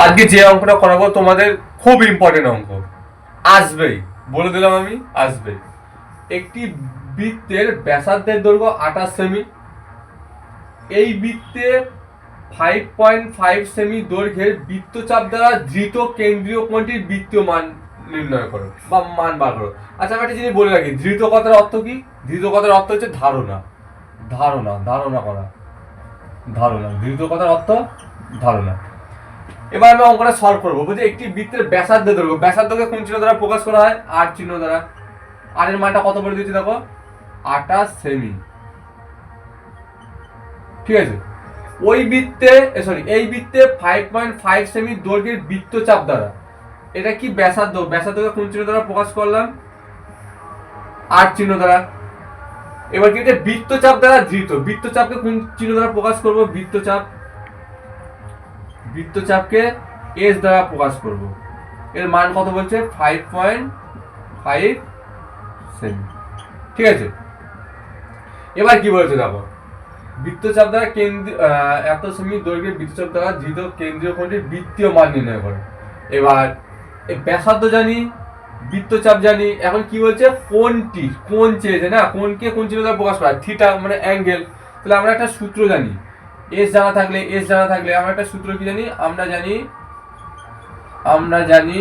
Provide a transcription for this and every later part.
আজকে যে অঙ্কটা করাবো তোমাদের খুব ইম্পর্টেন্ট অঙ্ক, আসবেই, বলে দিলাম আমি, আসবেই। একটি বৃত্তের ব্যাসার্ধের দৈর্ঘ্য 28 সেমি। এই বৃত্তে 5.5 সেমি দৈর্ঘ্যের বৃত্তচাপ দ্বারা ধৃত কেন্দ্রীয় কোণটির বৃত্তীয় মান নির্ণয় করো বা মান বার করো। আচ্ছা, আমি একটা জিনিস বলে রাখি, ধৃত কথার অর্থ কি? ধৃত কথার অর্থ হচ্ছে ধারণা, ধারণা, ধারণা করা, ধারণা। ধৃত কথার অর্থ ধারণা। এবার আমি অঙ্কটা সলভ করবো। বলছি একটি বৃত্তের ব্যাসার্ধের দৈর্ঘ্য, ব্যাসার্ধকে কোন চিহ্ন দ্বারা প্রকাশ করা হয়? আর চিহ্ন দ্বারা। আর এর মানটা কত বলে দিয়েছি দেখো, 28 সেমি। ঠিক আছে। ওই বৃত্তে এই বৃত্তে 5.5 সেমি দৈর্ঘ্যের বৃত্তচাপ দ্বারা, এটা কি ব্যাসার্ধ, ব্যাসার্ধকে কোন চিহ্ন দ্বারা প্রকাশ করলাম? আর চিহ্ন দ্বারা। এবার কি বৃত্তচাপ দ্বারা ধৃত, বৃত্তচাপকে কোন চিহ্ন দ্বারা প্রকাশ করব? বৃত্তচাপ, বৃত্তচাপকে এস দ্বারা প্রকাশ করব। এর মান কত বলছে? 5.5 সেমি। ঠিক আছে। এবার কি বলেছে দেখো, বৃত্তচাপ দ্বারা এত সেমি দৈর্ঘ্যের বৃত্তচাপ দ্বারা ধৃত কেন্দ্রীয় কোণটির বৃত্তীয় মান নির্ণয় করে। এবার ব্যাসার্ধ জানি, বৃত্তচাপ জানি, এখন কি বলছে? কোণটি, কোণ চেয়েছে না, কোণকে কোন চিহ্ন দ্বারা প্রকাশ করা? থিটা মানে অ্যাঙ্গেল। তাহলে আমরা একটা সূত্র জানি, এস জানা থাকলে আমরা একটা সূত্র কি জানি? আমরা জানি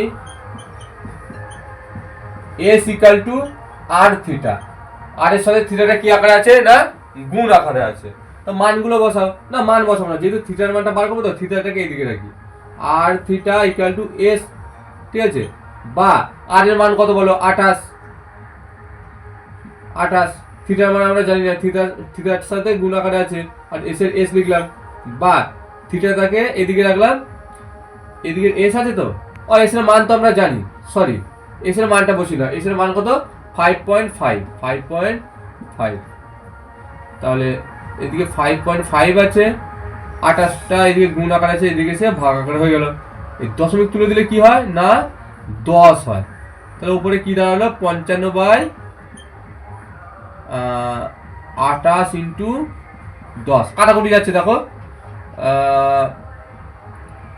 S equal to R theta. আর এর সাথে থিটাটা কি আকারে আছে? না গুণ আকারে আছে। তো মানগুলো বসাও। না মান বসাবো না, যেহেতু থিটার মানটা বার করবো তো থিটাটাকে এইদিকে রাখি। আর থিটা ইকাল টু এস। ঠিক আছে। বা আর এর মান কত বলো? 28। থিটার মান আমরা জানি না, থিটার সাথে গুণ আকারে আছে, আর এস এর এস লিখলাম। বা থিটাটাকে এদিকে রাখলাম, এদিকে এস আছে তো, আর এস এর মান তো আমরা জানি, সরি এস এর মানটা বসি না। এস এর মান কত? 5.5। তাহলে এদিকে 5.5 আছে, 28টা এদিকে গুণ আকার আছে, এদিকে সে ভাগ আকারে হয়ে গেল। এই দশমিক তুলে দিলে কি হয়? না 10 হয়। তাহলে উপরে কি দাঁড়ালো? 55/28 ইন্টু 10। কাটাকুটি যাচ্ছে দেখো,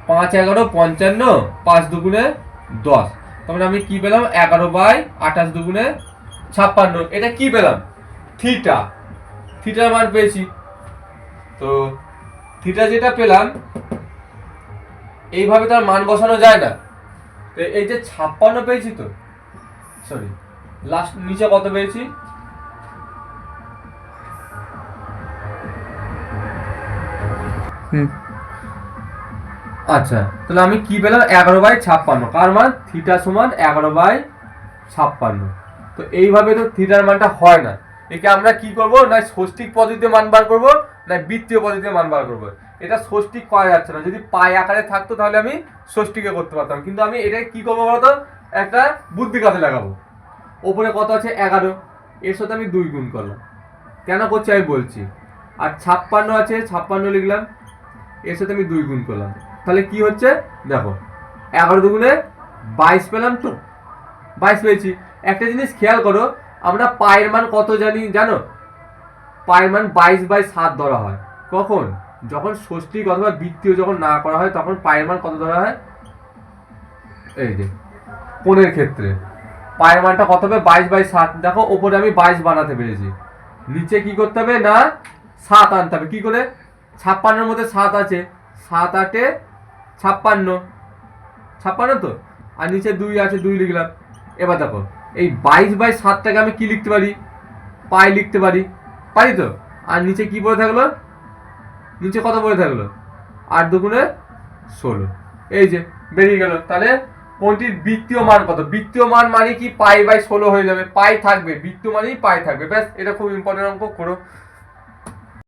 5 11 55, 5 দুগুণে 10। তাহলে আমি কি পেলাম? 11/28 দুগুণে 56। এটা কি পেলাম? থিটা, থিটার মান পেয়েছি। তো থিটা যেটা পেলাম, এইভাবে তার মান বসানো যায় না। তো এই যে 56 পেয়েছি, তো সরি লাস্ট নিচে কত পেয়েছি? আচ্ছা, তাহলে আমি কি পেলাম? 11/56। কার মান? থিটা সমান 11/56। তো এইভাবে তো থিটার মানটা হয় না। একে আমরা কি করব? না ষষ্ঠিক পদ্ধতিতে মান বার করব, না বৃত্তীয় পদ্ধতিতে মান বার করব। এটা ষষ্ঠিক করা যাচ্ছে না। যদি পাই আকারে থাকতো তাহলে আমি ষষ্ঠিকে করতে পারতাম, কিন্তু আমি এটা কি করবো বলতো? একটা বুদ্ধি কাজে লাগাবো। ওপরে কত আছে? 11, এর সাথে আমি 2 গুণ করলাম। কেন করছি আমি বলছি। আর 56 আছে, 56 লিখলাম, এর সাথে আমি 2 গুণ করলাম। তাহলে কি হচ্ছে দেখো, 11 দুগুণে 22 পেলাম, তো 22 পেয়েছি। একটা জিনিস খেয়াল করো, আমরা পায়ের মান কত জানি জানো? পায়ের মান 22/7 ধরা হয়। কখন? যখন ষষ্ঠিক অথবা বৃত্তীয় যখন না করা হয় তখন পায়ের মান কত ধরা হয়? এই যে কোণের ক্ষেত্রে পায়ের মানটা কত হবে? 22/7। দেখো ওপরে আমি 22 বানাতে পেরেছি, নিচে কি করতে হবে? না 7 আনতে হবে। কি করে? 56-এর মধ্যে 7 আছে, 7 8 56 তো, আর নিচে 2 আছে, 2 লিখলাম। এবার দেখো এই 22/7টাকে আমি কি লিখতে পারি? পাই লিখতে পারি, পারি তো। আর নিচে কি পড়ে থাকলো? নিচে কত পড়ে থাকলো? 8 দুগুণে 16। এই যে বেরিয়ে গেল। তাহলে কোনটির বৃত্তীয় মান কত? বৃত্তীয় মান মানে কি? পাই/16 হয়ে যাবে, পাই থাকবে, বৃত্তীয় মানেই পাই থাকবে। ব্যাস, এটা খুব ইম্পর্টেন্ট অঙ্ক, করো।